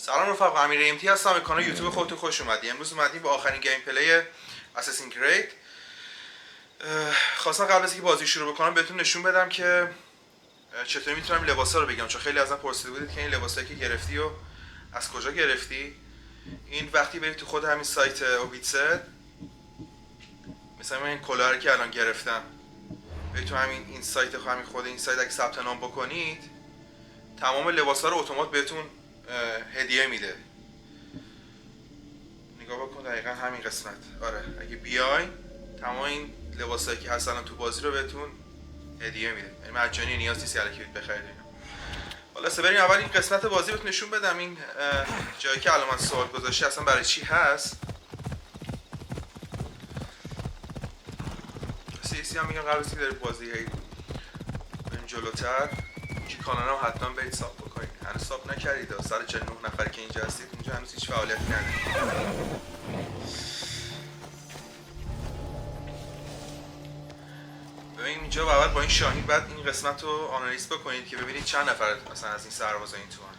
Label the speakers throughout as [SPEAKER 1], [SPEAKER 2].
[SPEAKER 1] سلام رفقا، امیر ایمتی هستم. به کانال یوتیوب خودتون خوش اومدید. امروز اومدیم با آخرین گیم پلی اساسین کرید. خواستم قبل از اینکه بازی شروع بکنم بهتون نشون بدم که چطوری میتونم لباسا رو بگم، چون خیلی ازم پرسیده بودید که این لباسایی که گرفتی و از کجا گرفتی. این وقتی برید تو خود همین سایت اوبیتست، مثلا من این کلاه که الان گرفتم، برید تو همین این سایت، همین خود این سایت اگه ثبت نام بکنید تمام لباسا رو اتومات بهتون هدیه میده. نگاه بکن، دقیقا همین قسمت. آره، اگه بیاین تمام این لباسایی که هستن تو بازی رو بهتون هدیه میده، یعنی مجانی، نیاز نیست الکی بخرید. حالا بریم اول این قسمت بازی بهتون نشون بدم. این جایی که الان من سوال گذاشته اصلا برای چی هست. سی هم میگم قبل از اینکه بازی بریم جلوتر، که کانال هم حتما برید ساب بکنید. هنوز ساب نکردید، سر 49 نفر که اینجا هستید، اینجا هنوز هیچ فعالیتی ندارید. ببین اینجا اول با این شاهین بعد این قسمت رو آنالیز بکنید که ببینید چند نفر مثلا از این سربازا این تو هن.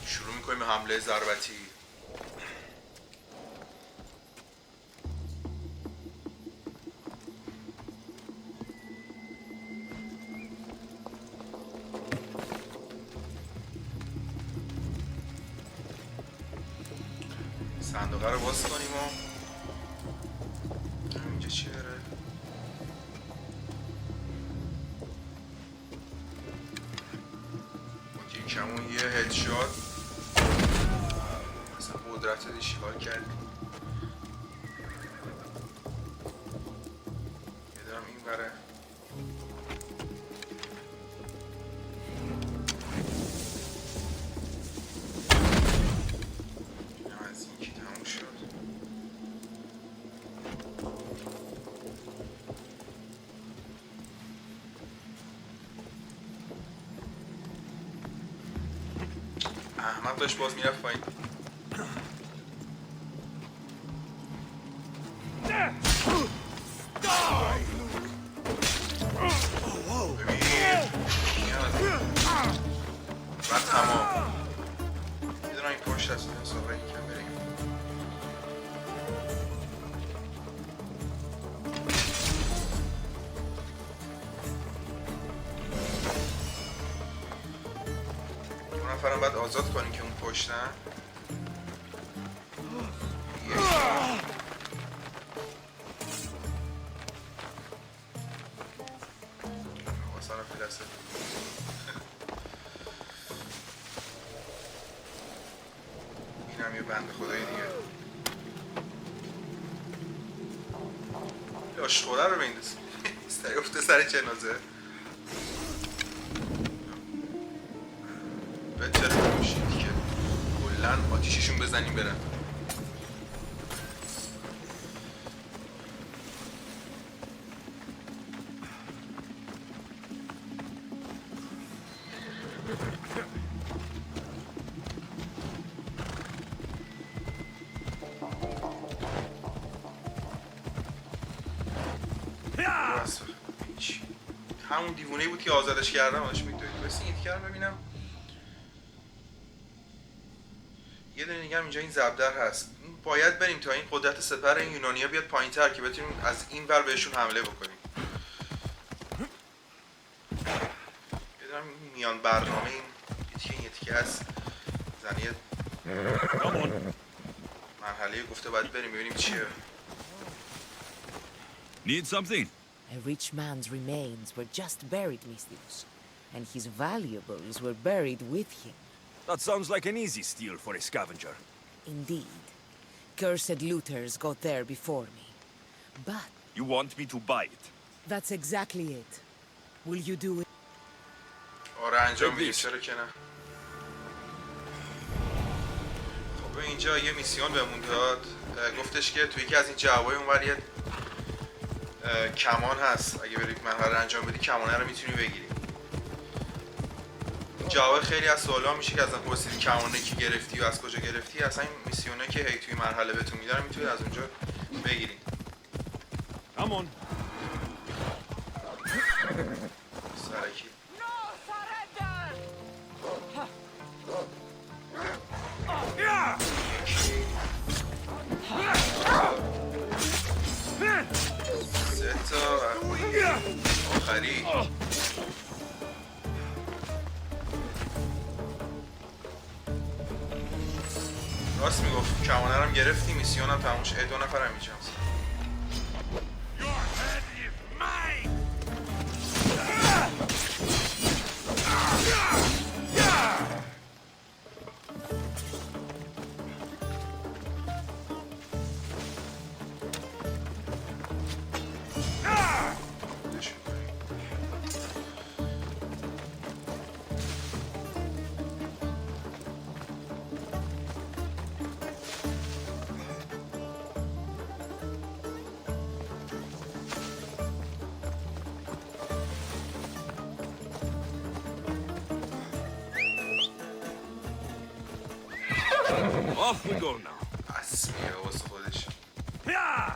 [SPEAKER 1] شروع میکنیم به حمله ضربتی. صندوقه رو باز کنیم و اینجا چی داره؟ اوکی، کمون یه هدشات مثلا قدرت رو شکار کردیم. یه دارم این بره. احمد داشت باز میرفت پایین. بعد تمام یه دونه این پشت هست، مسابقه این کم بریم. دو نفرم باید آزاد کنیم که اون پشتن. واسه فلسه اینم یه بند خدای دیگه. آشخوره رو بندازیم سری افته سر جنازه. بهتره باشید که کلن آتیششون بزنیم برن. همون دیوونه‌ای بود که آزادش کردم، ازش میدوید. بس این یکی رو ببینم. یه دونه دیگه هم اینجا این زبدر هست. باید بریم تا این قدرت سپر این یونانیا بیاد پایین‌تر که بتونیم از این ور بهشون حمله بکنیم. یه دونه میان برنامه این یکی هست. زنیه مرحله گفته باید بریم ببینیم چیه.
[SPEAKER 2] Need something?
[SPEAKER 3] A rich man's remains were just buried, Mistius, and his valuables were buried with him.
[SPEAKER 2] That sounds like an easy steal for a scavenger.
[SPEAKER 3] Indeed. Cursed looters got there before me. But...
[SPEAKER 2] You want me to buy it?
[SPEAKER 3] That's exactly it. Will you do it?
[SPEAKER 1] آره انجام میدیم، چرا که نه. خب اینجا یه میسیون بهمون داد. گفتش که توی یکی از این جوابای اونور یه کمان هست، اگه برید مرحله انجام بدی کمانه رو میتونی بگیری. جواب خیلی از سوالا میشه که ازم پرسیدی کمانه کی گرفتی و از کجا گرفتی. اصلا این میسیونه که هی توی مرحله بهتون میدارم میتونید از اونجا بگیرید.
[SPEAKER 2] Come on.
[SPEAKER 1] سرکی سه تا آخری. راست میگفت کمانه هم گرفتی، میسیون هم تموم شد. 2 نفر هم اینجا هست.
[SPEAKER 2] Off we go now.
[SPEAKER 1] اسمیه واسه خودش.
[SPEAKER 2] Yeah!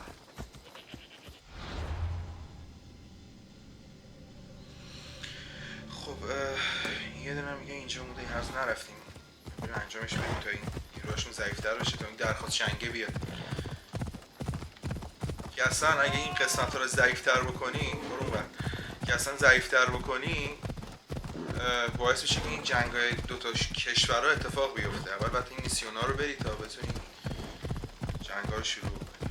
[SPEAKER 1] خب یه دونه میگه اینجا مونده، این هنوز نرفتیم. بریم انجامش بدیم تا این نیروهاشون ضعیف‌تر بشه، تا این درخواست جنگه بیاد. که اصلا اگه این قسمت رو ضعیف‌تر بکنی، برو اونور، که اصلا ضعیف‌تر بکنی باعث میشه که این جنگ‌های دوتا کشورها اتفاق بیفته. اول باید این میسیونا رو بری تا بتونی جنگ‌ها رو شروع کنی.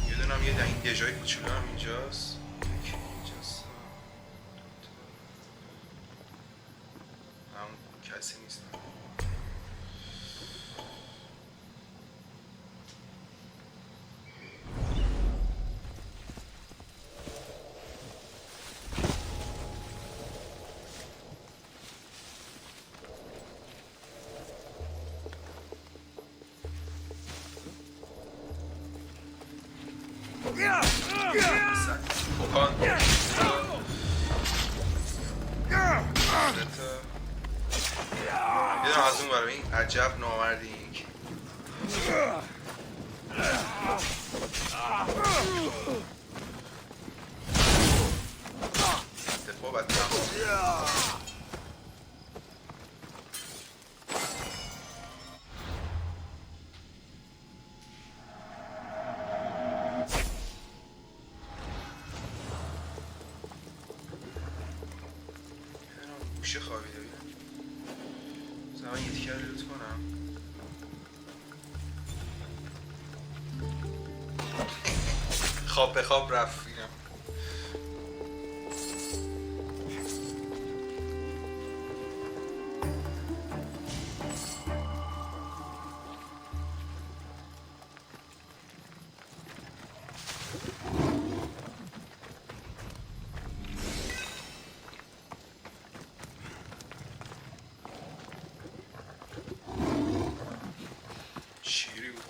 [SPEAKER 1] یه دونم یه این دژای کوچولو هم اینجاست. یکی اینجاست. همون کسی نیست. اوکان یه دونه از اون برای این عجب نامردی اینک دفاع باید تمام. گوشه خوابیده بودم. زمان یه تیکر لوت کنم. خواب به خواب رفت اینم. شیری بود.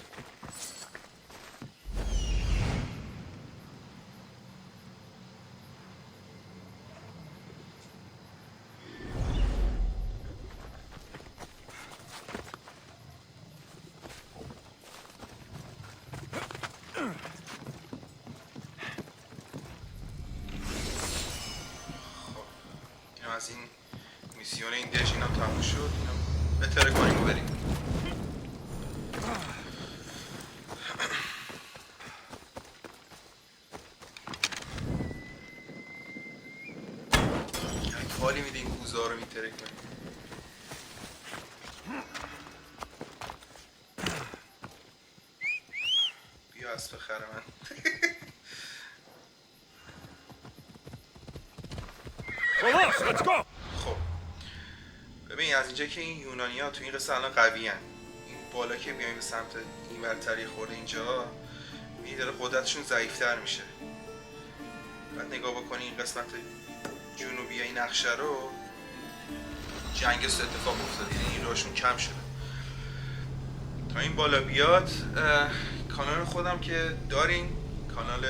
[SPEAKER 1] از این میسیون این دژ اینم تموم شد. اینم بهتره کنیم و بریم. یک حالی میده این کوزا رو میتره کنیم. بیا اسب خر من.
[SPEAKER 2] Let's go!
[SPEAKER 1] خب ببین از اینجا که این یونانی‌ها تو این قصه الان قوی هن. این بالا که بیایم به سمت این ورتری خورده اینجا می‌بینی داره قدرتشون ضعیف‌تر میشه. بعد نگاه بکنی این قسمت جنوبی این نقشه رو، جنگ اتفاق افتاده، یعنی نیروهاشون کم شده. تا این بالا بیاد کانال خودم که داریم کانال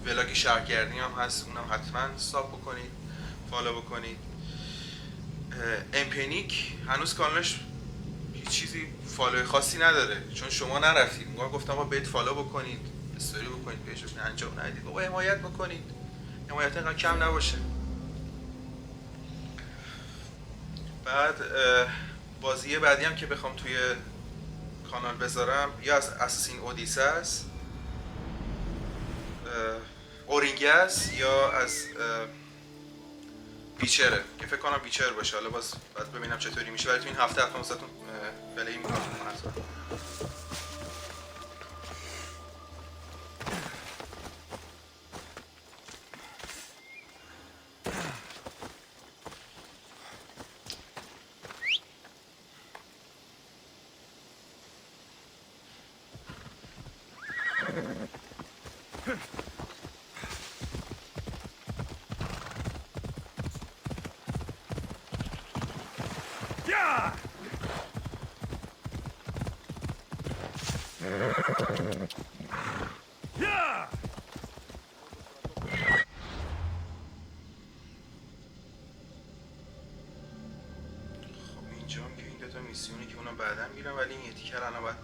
[SPEAKER 1] ولاگ شهرگردی هم هست، اونم حتما ساب بکنید، فالو بکنید. امپنیک هنوز کانالش هیچ چیزی فالو خاصی نداره چون شما نرفتید. اونگاه گفتم با برید فالو بکنید، استوری بکنید، پیجتون انجام ندید، بابا حمایت بکنید، حمایت اینقدر کم نباشه. بعد بازی بعدی هم که بخوام توی کانال بذارم یا از اساسین اودیسس، اورینگس یا از بیچره که فکر کنم بیچر باشه. حالا باز بعد ببینم چطوری میشه، ولی تو این هفته واسهتون پلی میکنم.
[SPEAKER 2] Yeah! Yeah!
[SPEAKER 1] اینجا هم که این دوتا میسیونی که اونم بعدا میرم، ولی این یه تیکر الان باید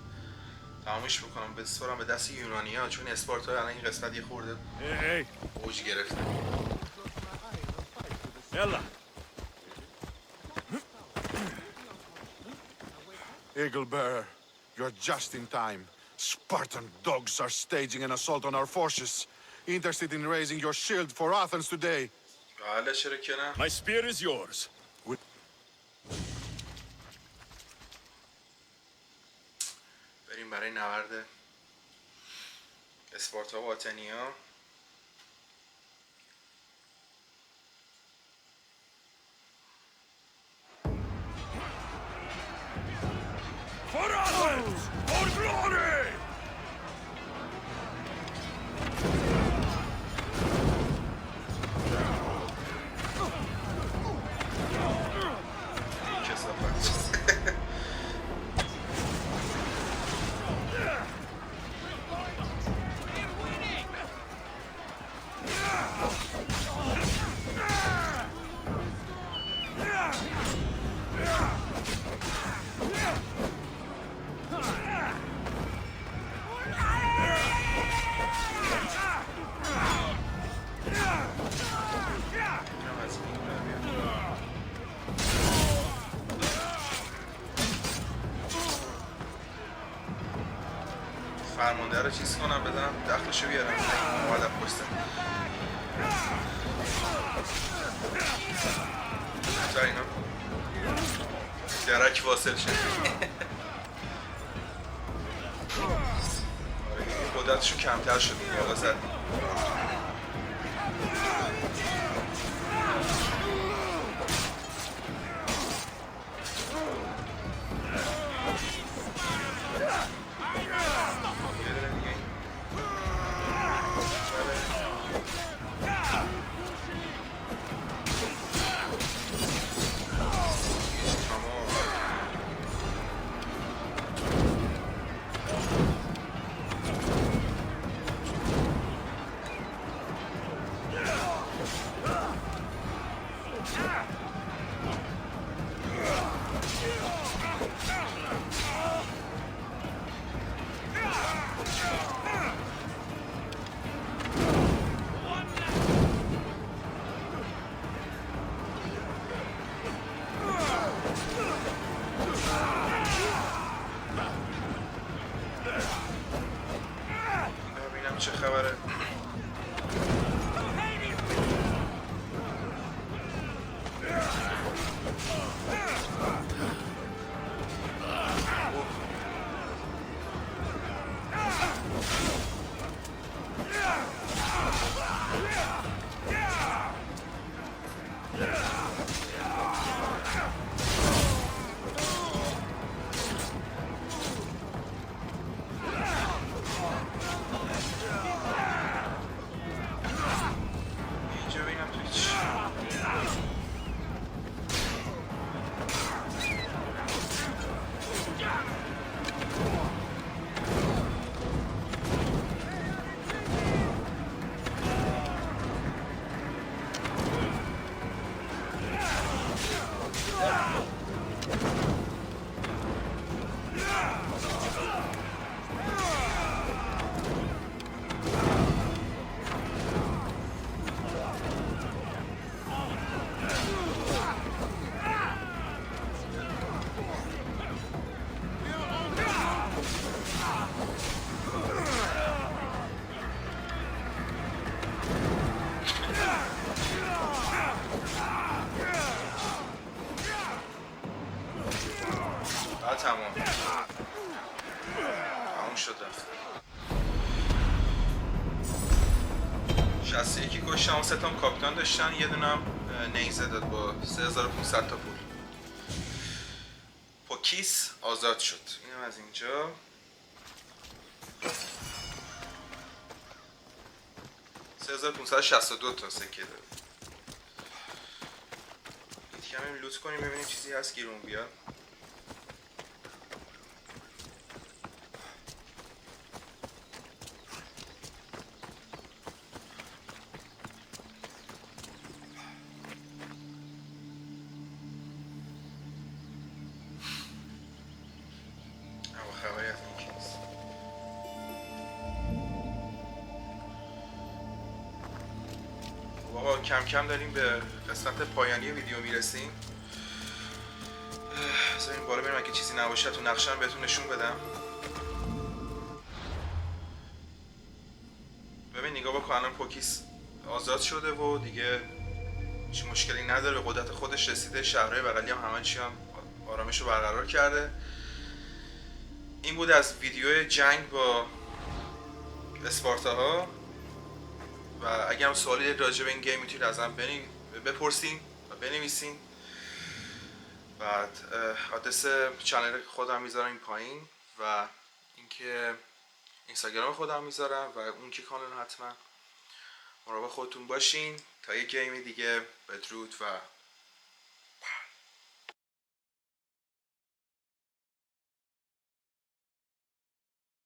[SPEAKER 1] تمامش بکنم، بسپارم به دست یونانیا، چون اسپارتا الان این قسمت یه خورده
[SPEAKER 2] Hey,
[SPEAKER 1] اوج گرفته.
[SPEAKER 2] Ella.
[SPEAKER 4] Eagle Bearer, you're just in time. Spartan dogs are staging an assault on our forces. Interested in raising your shield for Athens today?
[SPEAKER 1] بله چرا که نه.
[SPEAKER 2] My spear is yours.
[SPEAKER 1] بریم برای نبرد اسپارتا و آتنیا.
[SPEAKER 2] For Athens! For glory!
[SPEAKER 1] کثافت. فرمانده رو چیز کنم بزنم دخلشو بیارم اومدم پشتم تا اینا درک واصل شد. قدرتشو کمتر شد این موقع زد. داشتن، اون 3 تا هم کاپیتان داشتن، یه دونه هم نیزه داد با 3500 تا پول. پوکیس آزاد شد. اینم از اینجا. 3562 تا سکه داره. کمی لوت کنیم ببینیم چیزی هست گیرون بیاد. اما خبری از این که نیست. آقا کم کم داریم به قسمت پایانی ویدیو میرسیم. بذاریم بالا بریم، اگه چیزی نباشه تو نقشه‌ام بهتون نشون بدم. ببین نگاه بکن، الان پوکیس آزاد شده و دیگه هیچ مشکلی نداره، به قدرت خودش رسیده، شهرهای بغلی هم همه چی هم آرامش رو برقرار کرده. این بود از ویدیو جنگ با اسپارتاها و اگه هم سوالی راجع به این گیم میتونید ازم بپرسین و بنویسین. بعد آدرس چنل خودم میذارم این پایین و اینکه اینستاگرام خودم میذارم و اون که کانال، حتما مراقب خودتون باشین تا یه گیم دیگه. بدرود و